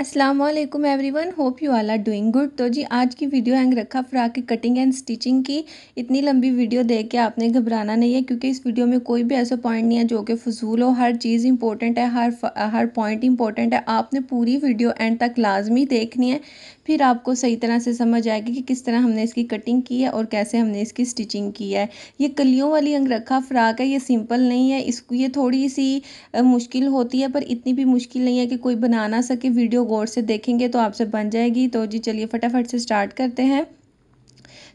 अस्सलाम वालेकुम everyone, hope you all are doing good. तो जी आज की वीडियो हैंग रखा फ्रॉक की कटिंग एंड स्टिचिंग की। इतनी लंबी वीडियो देख के आपने घबराना नहीं है, क्योंकि इस वीडियो में कोई भी ऐसा पॉइंट नहीं है जो कि फजूल हो। हर चीज़ इंपॉर्टेंट है, हर पॉइंट इंपॉर्टेंट है। आपने पूरी वीडियो एंड तक लाजमी देखनी है, फिर आपको सही तरह से समझ आएगी कि किस तरह हमने इसकी कटिंग की है और कैसे हमने इसकी स्टिचिंग की है। ये कलियों वाली अंगरखा फ्रॉक है, ये सिंपल नहीं है। इसको ये थोड़ी सी मुश्किल होती है, पर इतनी भी मुश्किल नहीं है कि कोई बना ना सके। वीडियो गौर से देखेंगे तो आपसे बन जाएगी। तो जी चलिए फटाफट से स्टार्ट करते हैं।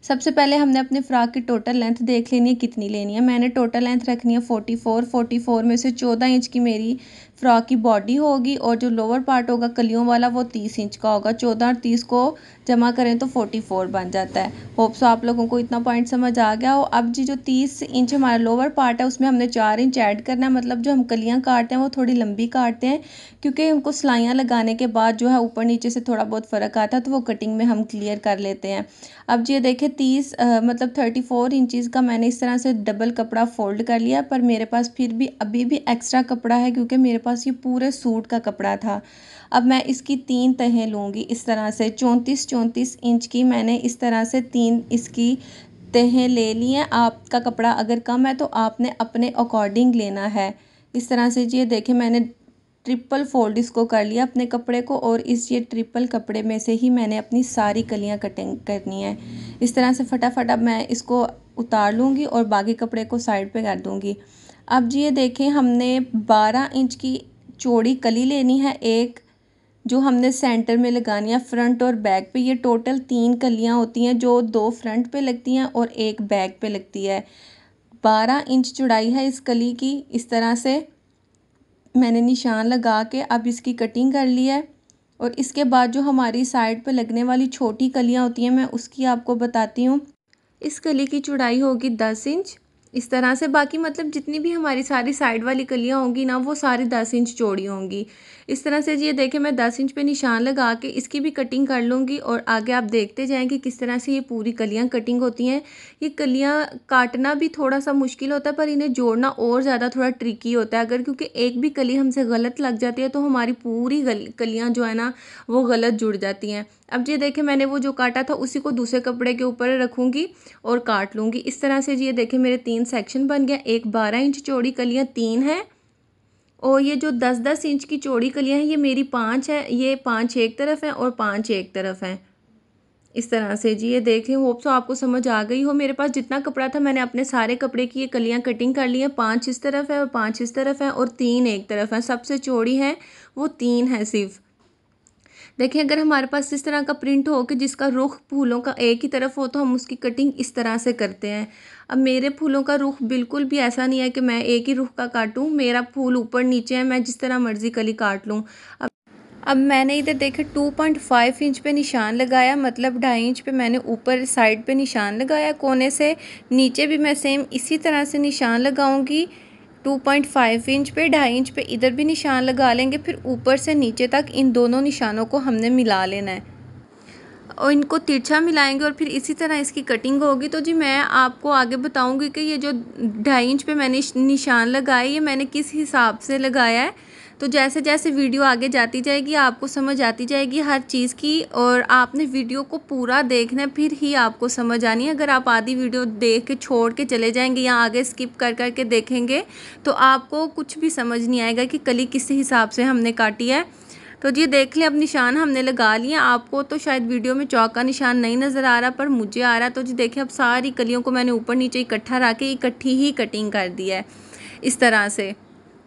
सबसे पहले हमने अपने फ्रॉक की टोटल लेंथ देख लेनी है, कितनी लेनी है। मैंने टोटल लेंथ रखनी है 44 में से 14 इंच की मेरी फ्रॉक की बॉडी होगी, और जो लोअर पार्ट होगा कलियों वाला वो 30 इंच का होगा। 14 और 30 को जमा करें तो 44 बन जाता है। होप सो आप लोगों को इतना पॉइंट समझ आ गया हो। अब जी जो 30 इंच हमारा लोअर पार्ट है उसमें हमने 4 इंच ऐड करना है। मतलब जो हम कलियाँ काटते हैं वो थोड़ी लंबी काटते हैं, क्योंकि उनको सिलाइयाँ लगाने के बाद जो है ऊपर नीचे से थोड़ा बहुत फ़र्क आता है, तो वो कटिंग में हम क्लियर कर लेते हैं। अब जी ये देखें 30 मतलब 34 इंचज़ का मैंने इस तरह से डबल कपड़ा फोल्ड कर लिया, पर मेरे पास फिर भी अभी भी एक्स्ट्रा कपड़ा है, क्योंकि मेरे पास ये पूरे सूट का कपड़ा था। अब मैं इसकी 3 तहें लूँगी इस तरह से। 34 इंच की मैंने इस तरह से 3 इसकी तहें ले ली हैं। आपका कपड़ा अगर कम है तो आपने अपने अकॉर्डिंग लेना है। इस तरह से जी ये देखें मैंने ट्रिपल फोल्ड इसको कर लिया अपने कपड़े को, और इस ये ट्रिपल कपड़े में से ही मैंने अपनी सारी कलियां कटिंग करनी है। इस तरह से फटाफट अब मैं इसको उतार लूँगी और बाकी कपड़े को साइड पे कर दूँगी। अब जी ये देखें हमने 12 इंच की चौड़ी कली लेनी है, एक जो हमने सेंटर में लगानी है फ्रंट और बैक पे। ये टोटल 3 कलियां होती हैं, जो 2 फ्रंट पे लगती हैं और एक बैक पे लगती है। 12 इंच चौड़ाई है इस कली की। इस तरह से मैंने निशान लगा के अब इसकी कटिंग कर ली है। और इसके बाद जो हमारी साइड पे लगने वाली छोटी कलियां होती हैं, मैं उसकी आपको बताती हूँ। इस कली की चौड़ाई होगी 10 इंच इस तरह से। बाकी मतलब जितनी भी हमारी सारी साइड वाली कलियां होंगी ना, वो सारी 10 इंच चौड़ी होंगी। इस तरह से जी ये देखें मैं 10 इंच पे निशान लगा के इसकी भी कटिंग कर लूँगी, और आगे आप देखते जाएँ कि किस तरह से ये पूरी कलियां कटिंग होती हैं। ये कलियां काटना भी थोड़ा सा मुश्किल होता है, पर इन्हें जोड़ना और ज़्यादा थोड़ा ट्रिकी होता है। अगर क्योंकि एक भी कली हमसे गलत लग जाती है तो हमारी पूरी कलियां जो है ना वो गलत जुड़ जाती हैं। अब जी देखें मैंने वो जो काटा था उसी को दूसरे कपड़े के ऊपर रखूँगी और काट लूँगी। इस तरह से जी ये देखें मेरे 3 सेक्शन बन गया। एक 12 इंच चौड़ी कलियाँ 3 हैं, और ये जो 10-10 इंच की चौड़ी कलियाँ हैं ये मेरी 5 है। ये 5 एक तरफ हैं और 5 एक तरफ हैं। इस तरह से जी ये देखें, होप सो आपको समझ आ गई हो। मेरे पास जितना कपड़ा था मैंने अपने सारे कपड़े की ये कलियाँ कटिंग कर ली हैं। 5 इस तरफ है और 5 इस तरफ है और 3 एक तरफ है। सबसे चौड़ी है वो 3 है सिर्फ। देखिए अगर हमारे पास इस तरह का प्रिंट हो कि जिसका रुख फूलों का एक ही तरफ हो, तो हम उसकी कटिंग इस तरह से करते हैं। अब मेरे फूलों का रुख बिल्कुल भी ऐसा नहीं है कि मैं एक ही रुख का काटूं। मेरा फूल ऊपर नीचे है, मैं जिस तरह मर्जी कली काट लूं। अब मैंने इधर देखे 2.5 इंच पे निशान लगाया, मतलब 2.5 इंच पे मैंने ऊपर साइड पे निशान लगाया कोने से। नीचे भी मैं सेम इसी तरह से निशान लगाऊंगी 2.5 इंच पे। 2.5 इंच पे इधर भी निशान लगा लेंगे, फिर ऊपर से नीचे तक इन दोनों निशानों को हमने मिला लेना है और इनको तिरछा मिलाएंगे, और फिर इसी तरह इसकी कटिंग होगी। तो जी मैं आपको आगे बताऊंगी कि ये जो 2.5 इंच पे मैंने निशान लगाए ये मैंने किस हिसाब से लगाया है। तो जैसे जैसे वीडियो आगे जाती जाएगी आपको समझ आती जाएगी हर चीज़ की, और आपने वीडियो को पूरा देखना है, फिर ही आपको समझ आनी है। अगर आप आधी वीडियो देख के छोड़ के चले जाएंगे या आगे स्किप कर कर के देखेंगे तो आपको कुछ भी समझ नहीं आएगा कि कली किस हिसाब से हमने काटी है। तो जी देख लें अब निशान हमने लगा लिए। आपको तो शायद वीडियो में चौक का निशान नहीं नज़र आ रहा, पर मुझे आ रहा है। तो जी देखें अब सारी कलियों को मैंने ऊपर नीचे इकट्ठा रख के इकट्ठी ही कटिंग कर दी है इस तरह से।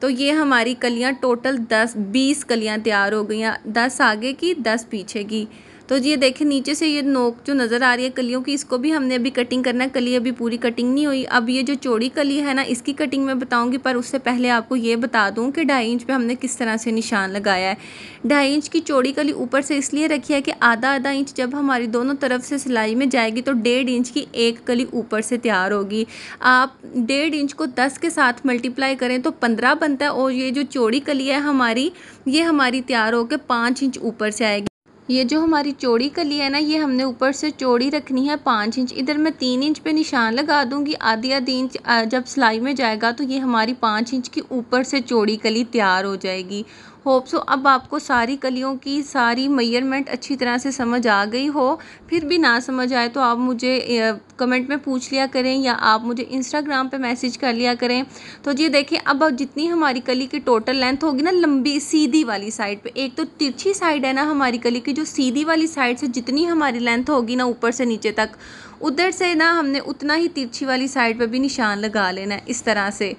तो ये हमारी कलियां टोटल 10-20 कलियां तैयार हो गई हैं, 10 आगे की 10 पीछे की। तो ये देखें नीचे से ये नोक जो नज़र आ रही है कलियों की, इसको भी हमने अभी कटिंग करना है। कली अभी पूरी कटिंग नहीं हुई। अब ये जो चौड़ी कली है ना इसकी कटिंग मैं बताऊंगी, पर उससे पहले आपको ये बता दूं कि 2.5 इंच पे हमने किस तरह से निशान लगाया है। 2.5 इंच की चौड़ी कली ऊपर से इसलिए रखी है कि आधा आधा इंच जब हमारी दोनों तरफ से सिलाई में जाएगी तो 1.5 इंच की एक कली ऊपर से तैयार होगी। आप 1.5 इंच को 10 के साथ मल्टीप्लाई करें तो 15 बनता है, और ये जो चौड़ी कली है हमारी ये हमारी तैयार होकर 5 इंच ऊपर से आएगी। ये जो हमारी चौड़ी कली है ना ये हमने ऊपर से चौड़ी रखनी है 5 इंच। इधर मैं 3 इंच पे निशान लगा दूंगी। आधी आधी इंच जब सिलाई में जाएगा तो ये हमारी 5 इंच की ऊपर से चौड़ी कली तैयार हो जाएगी। होप सो अब आपको सारी कलियों की सारी मेजरमेंट अच्छी तरह से समझ आ गई हो। फिर भी ना समझ आए तो आप मुझे कमेंट में पूछ लिया करें या आप मुझे इंस्टाग्राम पे मैसेज कर लिया करें। तो ये देखिए अब जितनी हमारी कली की टोटल लेंथ होगी ना लंबी सीधी वाली साइड पे, एक तो तिरछी साइड है ना हमारी कली की, जो सीधी वाली साइड से जितनी हमारी लेंथ होगी ना ऊपर से नीचे तक, उधर से ना हमने उतना ही तिरछी वाली साइड पे भी निशान लगा लेना है। इस तरह से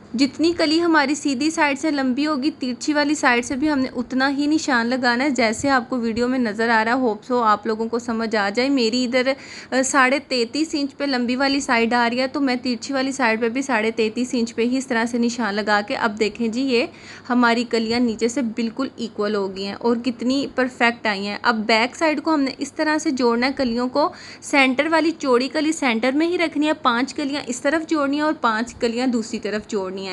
जितनी कली हमारी सीधी साइड से लंबी होगी तिरछी वाली साइड से भी हमने उतना ही निशान लगाना है, जैसे आपको वीडियो में नज़र आ रहा है। होप सो आप लोगों को समझ आ जाए। मेरी इधर 33.5 इंच पे लंबी वाली साइड आ रही है, तो मैं तिरछी वाली साइड पे भी 33.5 इंच पे ही इस तरह से निशान लगा के, अब देखें जी ये हमारी कलियाँ नीचे से बिल्कुल इक्वल हो गई हैं और कितनी परफेक्ट आई हैं। अब बैक साइड को हमने इस तरह से जोड़ना है, कलियों को सेंटर वाली चौड़ी कली सेंटर में ही रखनी है, 5 कलियाँ इस तरफ जोड़नी है और 5 कलियाँ दूसरी तरफ जोड़नी है।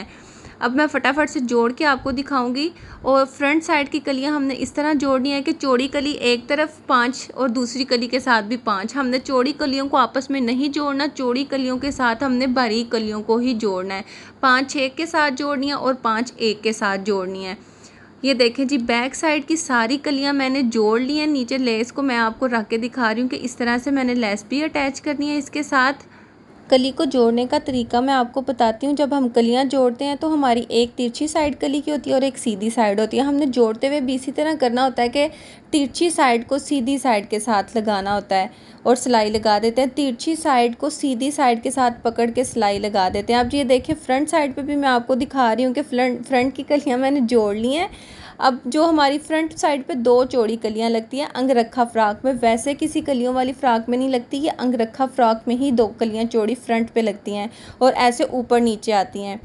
अब मैं फटाफट से जोड़ के आपको दिखाऊंगी। और फ्रंट साइड की कलियां हमने इस तरह जोड़नी है कि चौड़ी कली एक तरफ 5 और दूसरी कली के साथ भी 5। हमने चौड़ी कलियों को आपस में नहीं जोड़ना, चौड़ी कलियों के साथ हमने बारीक कलियों को ही जोड़ना है। 5 एक के साथ जोड़नी है और 5 एक के साथ जोड़नी है। ये देखें जी बैक साइड की सारी कलियां मैंने जोड़ ली हैं। नीचे लेस को मैं आपको रख के दिखा रही हूँ कि इस तरह से मैंने लेस भी अटैच करनी है इसके साथ। कली को जोड़ने का तरीका मैं आपको बताती हूँ। जब हम कलियाँ जोड़ते हैं तो हमारी एक तिरछी साइड कली की होती है और एक सीधी साइड होती है। हमने जोड़ते हुए भी इसी तरह करना होता है कि तिरछी साइड को सीधी साइड के साथ लगाना होता है और सिलाई लगा देते हैं। तिरछी साइड को सीधी साइड के साथ पकड़ के सिलाई लगा देते हैं। अब ये देखिए फ्रंट साइड पे भी मैं आपको दिखा रही हूँ कि फ्रंट की कलियाँ मैंने जोड़ ली हैं। अब जो हमारी फ्रंट साइड पे 2 चौड़ी कलियां लगती हैं अंगरखा फ्रॉक में, वैसे किसी कलियों वाली फ्रॉक में नहीं लगती। ये अंगरखा फ्रॉक में ही 2 कलियां चौड़ी फ्रंट पे लगती हैं और ऐसे ऊपर नीचे आती हैं।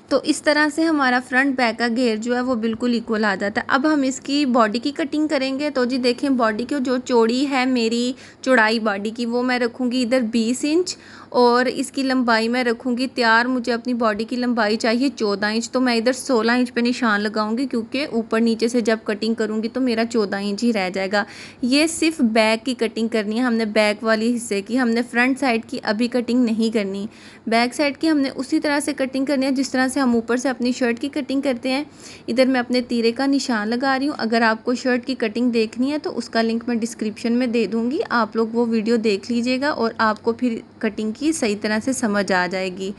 तो इस तरह से हमारा फ्रंट बैक का घेर जो है वो बिल्कुल इक्वल आ जाता है। अब हम इसकी बॉडी की कटिंग करेंगे। तो जी देखें बॉडी की जो चौड़ी है मेरी चौड़ाई बॉडी की वो मैं रखूँगी इधर 20 इंच और इसकी लंबाई मैं रखूँगी तैयार। मुझे अपनी बॉडी की लंबाई चाहिए 14 इंच, तो मैं इधर 16 इंच पे निशान लगाऊंगी क्योंकि ऊपर नीचे से जब कटिंग करूँगी तो मेरा 14 इंच ही रह जाएगा। ये सिर्फ बैक की कटिंग करनी है हमने, बैक वाली हिस्से की। हमने फ्रंट साइड की अभी कटिंग नहीं करनी। बैक साइड की हमने उसी तरह से कटिंग करनी है जिस तरह से हम ऊपर से अपनी शर्ट की कटिंग करते हैं। इधर मैं अपने तीरे का निशान लगा रही हूँ। अगर आपको शर्ट की कटिंग देखनी है तो उसका लिंक मैं डिस्क्रिप्शन में दे दूँगी, आप लोग वो वीडियो देख लीजिएगा और आपको फिर कटिंग की सही तरह से समझ आ जाएगी।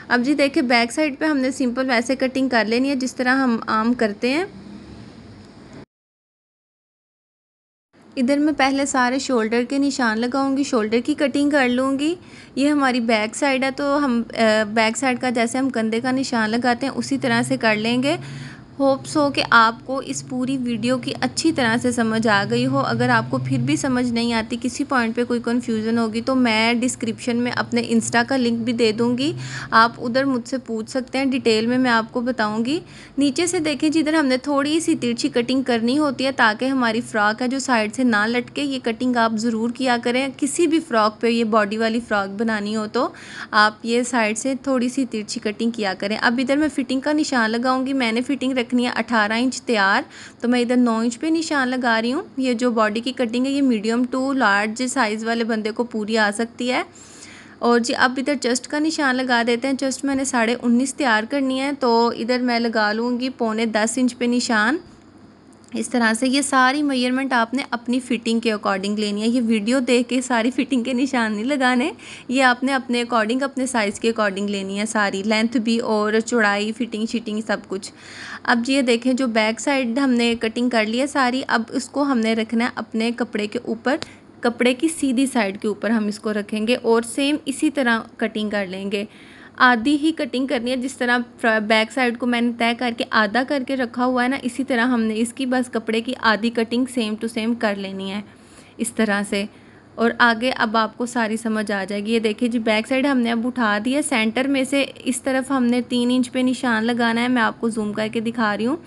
अब जी देखिए बैक साइड पे हमने सिंपल वैसे कटिंग कर लेनी है जिस तरह हम आम करते हैं। इधर मैं पहले सारे शोल्डर के निशान लगाऊंगी, शोल्डर की कटिंग कर लूँगी। ये हमारी बैक साइड है तो हम बैक साइड का जैसे हम कंधे का निशान लगाते हैं उसी तरह से कर लेंगे। होप्स हो कि आपको इस पूरी वीडियो की अच्छी तरह से समझ आ गई हो। अगर आपको फिर भी समझ नहीं आती, किसी पॉइंट पे कोई कन्फ्यूज़न होगी तो मैं डिस्क्रिप्शन में अपने इंस्टा का लिंक भी दे दूँगी, आप उधर मुझसे पूछ सकते हैं, डिटेल में मैं आपको बताऊँगी। नीचे से देखें जिधर हमने थोड़ी सी तिरछी कटिंग करनी होती है ताकि हमारी फ़्रॉक है जो साइड से ना लटके। ये कटिंग आप ज़रूर किया करें। किसी भी फ़्रॉक पर ये बॉडी वाली फ़्रॉक बनानी हो तो आप ये साइड से थोड़ी सी तिरछी कटिंग किया करें। अब इधर मैं फ़िटिंग का निशान लगाऊंगी। मैंने फ़िटिंग रखनी है 18 इंच तैयार, तो मैं इधर 9 इंच पे निशान लगा रही हूँ। ये जो बॉडी की कटिंग है ये मीडियम टू लार्ज साइज़ वाले बंदे को पूरी आ सकती है। और जी अब इधर चेस्ट का निशान लगा देते हैं। चेस्ट मैंने 19.5 तैयार करनी है, तो इधर मैं लगा लूँगी 9.25 इंच पे निशान। इस तरह से ये सारी मेजरमेंट आपने अपनी फ़िटिंग के अकॉर्डिंग लेनी है। ये वीडियो देख के सारी फ़िटिंग के निशान नहीं लगाने, ये आपने अपने अकॉर्डिंग अपने साइज़ के अकॉर्डिंग लेनी है सारी, लेंथ भी और चौड़ाई फिटिंग शिटिंग सब कुछ। अब ये देखें जो बैक साइड हमने कटिंग कर ली है सारी, अब इसको हमने रखना है अपने कपड़े के ऊपर, कपड़े की सीधी साइड के ऊपर हम इसको रखेंगे और सेम इसी तरह कटिंग कर लेंगे। आधी ही कटिंग करनी है, जिस तरह बैक साइड को मैंने तय करके आधा करके रखा हुआ है ना, इसी तरह हमने इसकी बस कपड़े की आधी कटिंग सेम टू सेम कर लेनी है इस तरह से। और आगे अब आपको सारी समझ आ जाएगी। ये देखिए जी बैक साइड हमने अब उठा दी है। सेंटर में से इस तरफ हमने 3 इंच पे निशान लगाना है। मैं आपको जूम करके दिखा रही हूँ।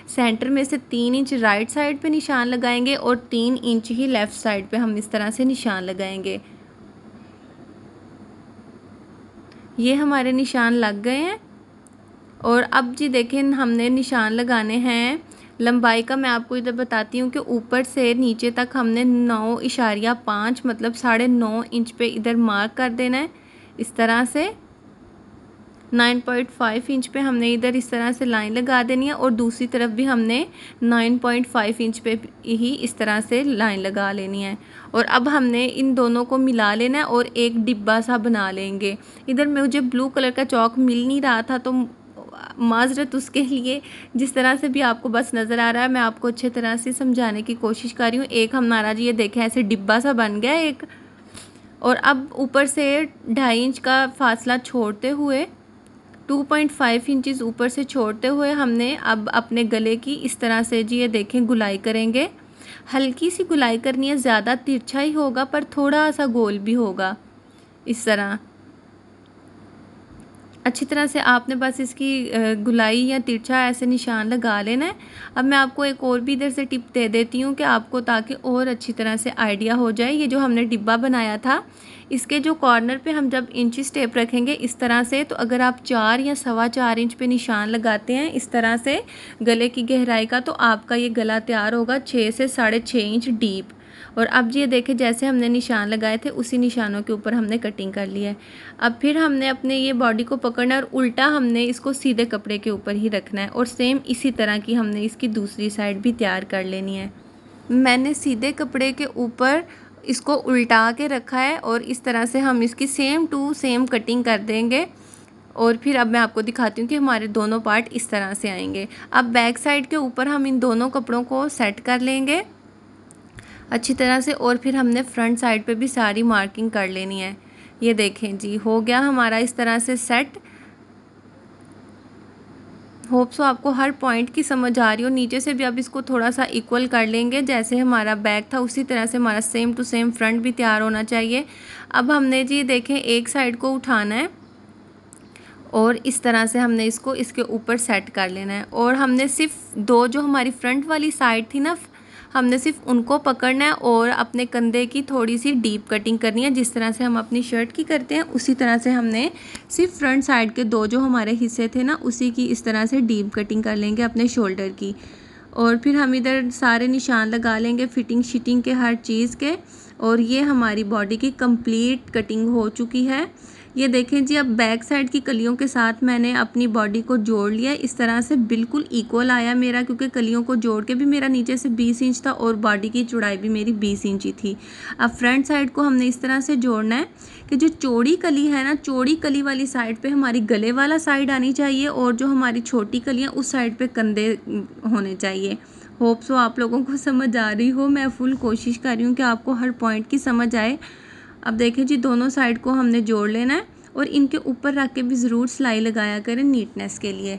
सेंटर में से 3 इंच राइट साइड पे निशान लगाएंगे और 3 इंच ही लेफ़्ट साइड पे हम इस तरह से निशान लगाएंगे। ये हमारे निशान लग गए हैं। और अब जी देखें हमने निशान लगाने हैं। लंबाई का मैं आपको इधर बताती हूँ कि ऊपर से नीचे तक हमने 9.5 मतलब 9.5 इंच पे इधर मार्क कर देना है इस तरह से। 9.5 इंच पे हमने इधर इस तरह से लाइन लगा देनी है और दूसरी तरफ भी हमने 9.5 इंच पे ही इस तरह से लाइन लगा लेनी है। और अब हमने इन दोनों को मिला लेना है और एक डिब्बा सा बना लेंगे। इधर मुझे ब्लू कलर का चौक मिल नहीं रहा था तो माजरत उसके लिए। जिस तरह से भी आपको बस नज़र आ रहा है मैं आपको अच्छे तरह से समझाने की कोशिश कर रही हूँ। एक हमारा जी ये देखें ऐसे डिब्बा सा बन गया एक। और अब ऊपर से 2.5 इंच का फासला छोड़ते हुए 2.5 इंचज़ ऊपर से छोड़ते हुए हमने अब अपने गले की इस तरह से जी ये देखें गुलाई करेंगे। हल्की सी गुलाई करनी है, ज़्यादा तिरछा ही होगा पर थोड़ा सा गोल भी होगा। इस तरह अच्छी तरह से आपने बस इसकी गुलाई या तिरछा ऐसे निशान लगा लेना है। अब मैं आपको एक और भी इधर से टिप दे देती हूँ कि आपको ताकि और अच्छी तरह से आइडिया हो जाए। ये जो हमने डिब्बा बनाया था इसके जो कॉर्नर पे हम जब इंची टेप रखेंगे इस तरह से, तो अगर आप 4 या 4.25 इंच पे निशान लगाते हैं इस तरह से गले की गहराई का, तो आपका ये गला तैयार होगा 6 से 6.5 इंच डीप। और अब ये देखें जैसे हमने निशान लगाए थे उसी निशानों के ऊपर हमने कटिंग कर ली है। अब फिर हमने अपने ये बॉडी को पकड़ना है और उल्टा हमने इसको सीधे कपड़े के ऊपर ही रखना है और सेम इसी तरह की हमने इसकी दूसरी साइड भी तैयार कर लेनी है। मैंने सीधे कपड़े के ऊपर इसको उल्टा के रखा है और इस तरह से हम इसकी सेम टू सेम कटिंग कर देंगे। और फिर अब मैं आपको दिखाती हूँ कि हमारे दोनों पार्ट इस तरह से आएंगे। अब बैक साइड के ऊपर हम इन दोनों कपड़ों को सेट कर लेंगे अच्छी तरह से और फिर हमने फ्रंट साइड पे भी सारी मार्किंग कर लेनी है। ये देखें जी हो गया हमारा इस तरह से सेट। होप सो आपको हर पॉइंट की समझ आ रही हो। नीचे से भी अब इसको थोड़ा सा इक्वल कर लेंगे, जैसे हमारा बैक था उसी तरह से हमारा सेम टू सेम फ्रंट भी तैयार होना चाहिए। अब हमने जी देखें एक साइड को उठाना है और इस तरह से हमने इसको इसके ऊपर सेट कर लेना है। और हमने सिर्फ दो जो हमारी फ्रंट वाली साइड थी ना, हमने सिर्फ उनको पकड़ना है और अपने कंधे की थोड़ी सी डीप कटिंग करनी है। जिस तरह से हम अपनी शर्ट की करते हैं उसी तरह से हमने सिर्फ फ्रंट साइड के दो जो हमारे हिस्से थे ना उसी की इस तरह से डीप कटिंग कर लेंगे अपने शोल्डर की। और फिर हम इधर सारे निशान लगा लेंगे फिटिंग शिटिंग के हर चीज़ के। और ये हमारी बॉडी की कंप्लीट कटिंग हो चुकी है। ये देखें जी अब बैक साइड की कलियों के साथ मैंने अपनी बॉडी को जोड़ लिया इस तरह से बिल्कुल इक्वल आया मेरा, क्योंकि कलियों को जोड़ के भी मेरा नीचे से 20 इंच था और बॉडी की चौड़ाई भी मेरी 20 इंच ही थी। अब फ्रंट साइड को हमने इस तरह से जोड़ना है कि जो चौड़ी कली है ना, चौड़ी कली वाली साइड पे हमारी गले वाला साइड आनी चाहिए और जो हमारी छोटी कलियाँ उस साइड पे कंधे होने चाहिए। होप सो आप लोगों को समझ आ रही हो। मैं फुल कोशिश कर रही हूँ कि आपको हर पॉइंट की समझ आए। अब देखें जी दोनों साइड को हमने जोड़ लेना है और इनके ऊपर रख के भी ज़रूर सिलाई लगाया करें नीटनेस के लिए।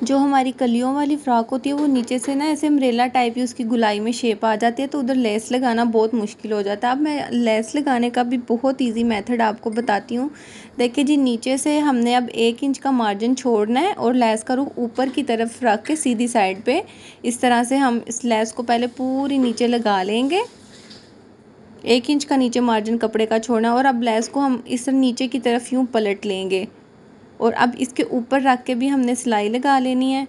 जो हमारी कलियों वाली फ़्रॉक होती है वो नीचे से ना ऐसे अम्ब्रेला टाइप की उसकी गुलाई में शेप आ जाती है, तो उधर लेस लगाना बहुत मुश्किल हो जाता है। अब मैं लेस लगाने का भी बहुत इजी मेथड आपको बताती हूँ। देखिए जी नीचे से हमने अब 1 इंच का मार्जिन छोड़ना है और लेस का रुख ऊपर की तरफ रख के सीधी साइड पे इस तरह से हम इस लेस को पहले पूरी नीचे लगा लेंगे। 1 इंच का नीचे मार्जिन कपड़े का छोड़ना और अब लेस को हम इस नीचे की तरफ यूँ पलट लेंगे और अब इसके ऊपर रख के भी हमने सिलाई लगा लेनी है।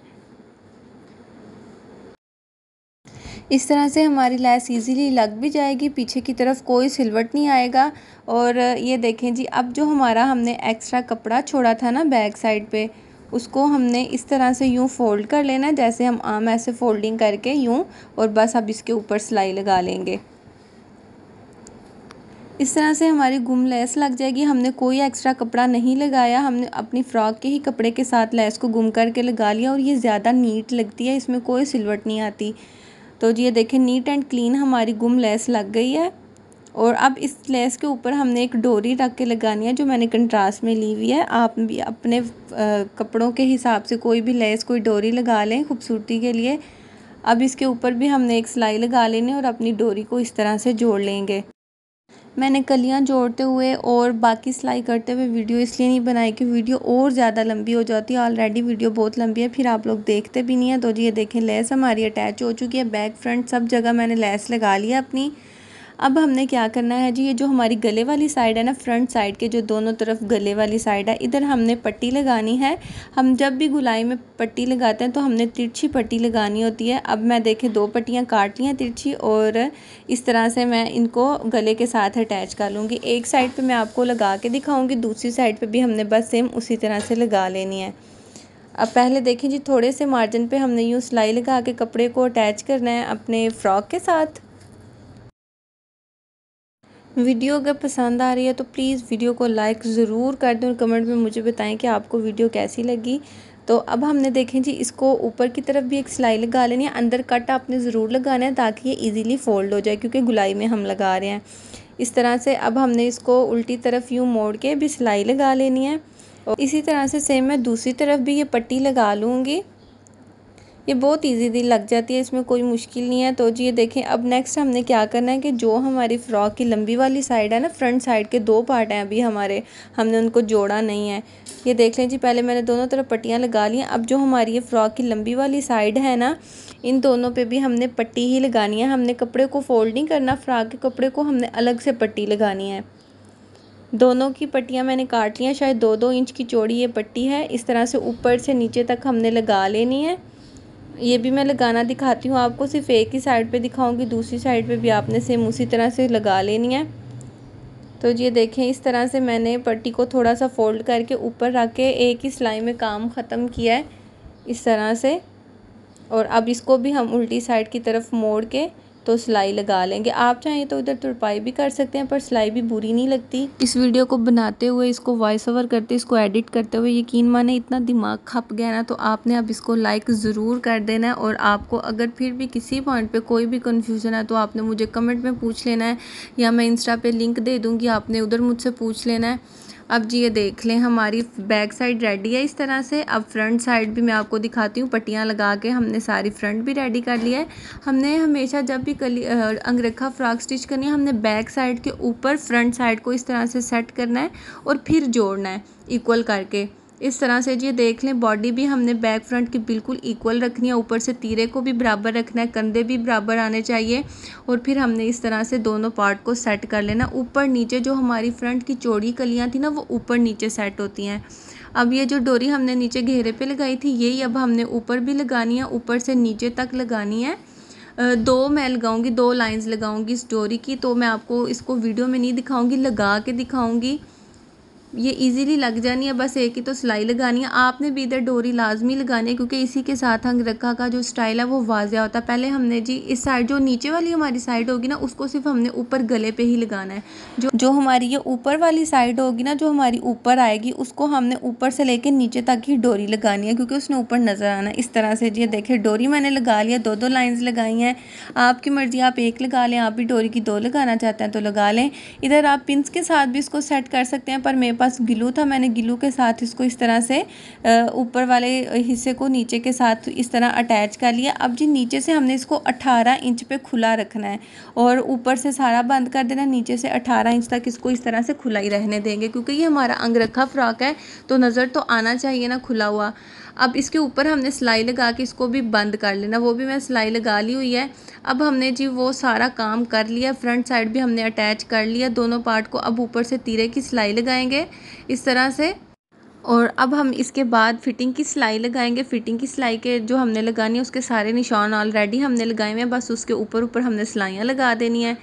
इस तरह से हमारी लेस इजीली लग भी जाएगी, पीछे की तरफ कोई सिलवट नहीं आएगा। और ये देखें जी अब जो हमारा हमने एक्स्ट्रा कपड़ा छोड़ा था ना बैक साइड पे, उसको हमने इस तरह से यूँ फोल्ड कर लेना है जैसे हम आम ऐसे फोल्डिंग करके यूँ, और बस अब इसके ऊपर सिलाई लगा लेंगे। इस तरह से हमारी गुम लेस लग जाएगी। हमने कोई एक्स्ट्रा कपड़ा नहीं लगाया, हमने अपनी फ़्रॉक के ही कपड़े के साथ लेस को गुम करके लगा लिया और ये ज़्यादा नीट लगती है, इसमें कोई सिलवट नहीं आती। तो ये देखें नीट एंड क्लीन हमारी गुम लेस लग गई है। और अब इस लेस के ऊपर हमने एक डोरी रख के लगानी है जो मैंने कंट्रास्ट में ली हुई है। आप भी अपने कपड़ों के हिसाब से कोई भी लेस कोई डोरी लगा लें खूबसूरती के लिए। अब इसके ऊपर भी हमने एक सिलाई लगा लेनी और अपनी डोरी को इस तरह से जोड़ लेंगे। मैंने कलियां जोड़ते हुए और बाकी सिलाई करते हुए वीडियो इसलिए नहीं बनाई कि वीडियो और ज़्यादा लंबी हो जाती है। ऑलरेडी वीडियो बहुत लंबी है, फिर आप लोग देखते भी नहीं हैं। तो ये देखें लेस हमारी अटैच हो चुकी है, बैक फ्रंट सब जगह मैंने लेस लगा लिया अपनी। अब हमने क्या करना है जी, ये जो हमारी गले वाली साइड है ना, फ्रंट साइड के जो दोनों तरफ गले वाली साइड है, इधर हमने पट्टी लगानी है। हम जब भी गुलाई में पट्टी लगाते हैं तो हमने तिरछी पट्टी लगानी होती है। अब मैं देखें 2 पट्टियाँ काट ली हैं तिरछी, और इस तरह से मैं इनको गले के साथ अटैच कर लूँगी। एक साइड पे मैं आपको लगा के दिखाऊँगी, दूसरी साइड पे भी हमने बस सेम उसी तरह से लगा लेनी है। अब पहले देखें जी, थोड़े से मार्जिन पे हमने यूँ सिलाई लगा के कपड़े को अटैच करना है अपने फ़्रॉक के साथ। वीडियो अगर पसंद आ रही है तो प्लीज़ वीडियो को लाइक ज़रूर कर दें और कमेंट में मुझे बताएं कि आपको वीडियो कैसी लगी। तो अब हमने देखें जी, इसको ऊपर की तरफ भी एक सिलाई लगा लेनी है। अंदर कट आपने ज़रूर लगाना है ताकि ये इजीली फोल्ड हो जाए, क्योंकि गुलाई में हम लगा रहे हैं इस तरह से। अब हमने इसको उल्टी तरफ यूँ मोड़ के भी सिलाई लगा लेनी है, और इसी तरह से सेम मैं दूसरी तरफ भी ये पट्टी लगा लूँगी। ये बहुत इजीली लग जाती है, इसमें कोई मुश्किल नहीं है। तो जी ये देखें, अब नेक्स्ट हमने क्या करना है कि जो हमारी फ़्रॉक की लंबी वाली साइड है ना, फ्रंट साइड के 2 पार्ट हैं अभी हमारे, हमने उनको जोड़ा नहीं है। ये देख लें जी, पहले मैंने दोनों तरफ पट्टियाँ लगा ली हैं। अब जो हमारी ये फ़्रॉक की लंबी वाली साइड है ना, इन दोनों पे भी हमने पट्टी ही लगानी है। हमने कपड़े को फोल्ड नहीं करना, फ़्रॉक के कपड़े को हमने अलग से पट्टी लगानी है। दोनों की पट्टियाँ मैंने काट ली हैं, शायद 2-2 इंच की चौड़ी ये पट्टी है। इस तरह से ऊपर से नीचे तक हमने लगा लेनी है। ये भी मैं लगाना दिखाती हूँ आपको, सिर्फ एक ही साइड पे दिखाऊंगी, दूसरी साइड पे भी आपने सेम उसी तरह से लगा लेनी है। तो ये देखें, इस तरह से मैंने पट्टी को थोड़ा सा फोल्ड करके ऊपर रख के एक ही सिलाई में काम ख़त्म किया है इस तरह से। और अब इसको भी हम उल्टी साइड की तरफ मोड़ के तो सिलाई लगा लेंगे। आप चाहें तो इधर तुरपाई भी कर सकते हैं, पर सिलाई भी बुरी नहीं लगती। इस वीडियो को बनाते हुए, इसको वॉइस ओवर करते, इसको एडिट करते हुए यकीन माने इतना दिमाग खप गया ना, तो आपने अब इसको लाइक ज़रूर कर देना है। और आपको अगर फिर भी किसी पॉइंट पे कोई भी कन्फ्यूज़न है तो आपने मुझे कमेंट में पूछ लेना है, या मैं इंस्टा पे लिंक दे दूँगी, आपने उधर मुझसे पूछ लेना है। अब जी ये देख लें, हमारी बैक साइड रेडी है इस तरह से। अब फ्रंट साइड भी मैं आपको दिखाती हूँ, पट्टियाँ लगा के हमने सारी फ्रंट भी रेडी कर लिया है। हमने हमेशा जब भी अंगरखा फ्रॉक स्टिच करनी है, हमने बैक साइड के ऊपर फ्रंट साइड को इस तरह से सेट करना है और फिर जोड़ना है इक्वल करके इस तरह से। जी देख लें, बॉडी भी हमने बैक फ्रंट की बिल्कुल इक्वल रखनी है, ऊपर से तीरे को भी बराबर रखना है, कंधे भी बराबर आने चाहिए, और फिर हमने इस तरह से दोनों पार्ट को सेट कर लेना। ऊपर नीचे जो हमारी फ्रंट की चौड़ी कलियां थी ना, वो ऊपर नीचे सेट होती हैं। अब ये जो डोरी हमने नीचे घेरे पे लगाई थी, यही अब हमने ऊपर भी लगानी है, ऊपर से नीचे तक लगानी है। 2 मैं लगाऊंगी, 2 लाइंस लगाऊंगी इस डोरी की। तो मैं आपको इसको वीडियो में नहीं दिखाऊंगी, लगा के दिखाऊंगी। ये इजीली लग जानी है, बस एक ही तो सिलाई लगानी है। आपने भी इधर डोरी लाजमी लगानी है, क्योंकि इसी के साथ अंगरखा का जो स्टाइल है वो वाज़िया होता है। पहले हमने जी इस साइड, जो नीचे वाली हमारी साइड होगी ना, उसको सिर्फ हमने ऊपर गले पे ही लगाना है। जो हमारी ये ऊपर वाली साइड होगी ना, जो हमारी ऊपर आएगी, उसको हमने ऊपर से लेके नीचे तक ही डोरी लगानी है, क्योंकि उसने ऊपर नज़र आना है इस तरह से। जी देखिए, डोरी मैंने लगा लिया, 2-2 लाइन्स लगाई हैं। आपकी मर्ज़ी, आप एक लगा लें, आप भी डोरी की 2 लगाना चाहते हैं तो लगा लें। इधर आप पिंस के साथ भी इसको सेट कर सकते हैं, पर मेरे पास गिलू था, मैंने गिलू के साथ इसको इस तरह से ऊपर वाले हिस्से को नीचे के साथ इस तरह अटैच कर लिया। अब जी नीचे से हमने इसको 18 इंच पे खुला रखना है, और ऊपर से सारा बंद कर देना। नीचे से 18 इंच तक इसको इस तरह से खुला ही रहने देंगे, क्योंकि ये हमारा अंगरखा फ्रॉक है तो नज़र तो आना चाहिए ना खुला हुआ। अब इसके ऊपर हमने सिलाई लगा के इसको भी बंद कर लेना, वो भी मैं सिलाई लगा ली हुई है। अब हमने जी वो सारा काम कर लिया, फ्रंट साइड भी हमने अटैच कर लिया दोनों पार्ट को। अब ऊपर से तीरे की सिलाई लगाएंगे इस तरह से, और अब हम इसके बाद फिटिंग की सिलाई लगाएंगे। फिटिंग की सिलाई के जो हमने लगानी है, उसके सारे निशान ऑलरेडी हमने लगाए हुए हैं, बस उसके ऊपर ऊपर हमने सिलाइयाँ लगा देनी है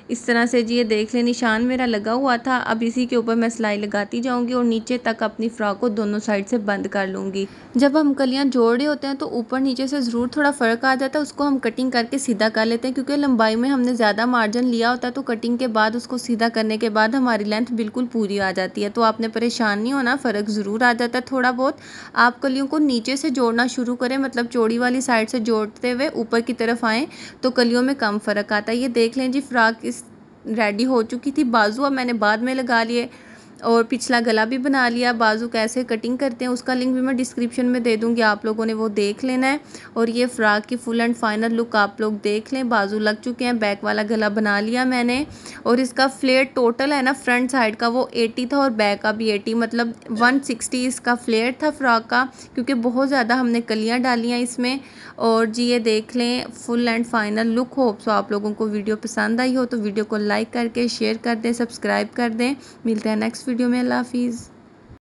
इस तरह से। जी ये देख लें, निशान मेरा लगा हुआ था। अब इसी के ऊपर मैं सिलाई लगाती जाऊंगी और नीचे तक अपनी फ्रॉक को दोनों साइड से बंद कर लूँगी। जब हम कलियाँ जोड़ रहे होते हैं तो ऊपर नीचे से ज़रूर थोड़ा फ़र्क आ जाता है, उसको हम कटिंग करके सीधा कर लेते हैं, क्योंकि लंबाई में हमने ज़्यादा मार्जिन लिया होता है। तो कटिंग के बाद उसको सीधा करने के बाद हमारी लेंथ बिल्कुल पूरी आ जाती है। तो आपने परेशान नहीं होना, फ़र्क ज़रूर आ जाता है थोड़ा बहुत। आप कलियों को नीचे से जोड़ना शुरू करें, मतलब चौड़ी वाली साइड से जोड़ते हुए ऊपर की तरफ आएँ, तो कलियों में कम फ़र्क आता है। ये देख लें जी, फ्रॉक इस रेडी हो चुकी थी। बाजू अब मैंने बाद में लगा लिए। और पिछला गला भी बना लिया। बाजू कैसे कटिंग करते हैं उसका लिंक भी मैं डिस्क्रिप्शन में दे दूँगी, आप लोगों ने वो देख लेना है। और ये फ़्रॉक की फुल एंड फाइनल लुक आप लोग देख लें। बाजू लग चुके हैं, बैक वाला गला बना लिया मैंने। और इसका फ्लेयर टोटल है ना फ्रंट साइड का वो 80 था और बैक का भी 80, मतलब 160 इसका फ्लेयर था फ़्रॉक का, क्योंकि बहुत ज़्यादा हमने कलियाँ डाली हैं इसमें। और जी ये देख लें full and final look. Hope so आप लोगों को वीडियो पसंद आई हो तो वीडियो को लाइक करके शेयर कर दें, सब्सक्राइब कर दें। मिलते हैं नेक्स्ट वीडियो में। अल्लाह हाफिज़।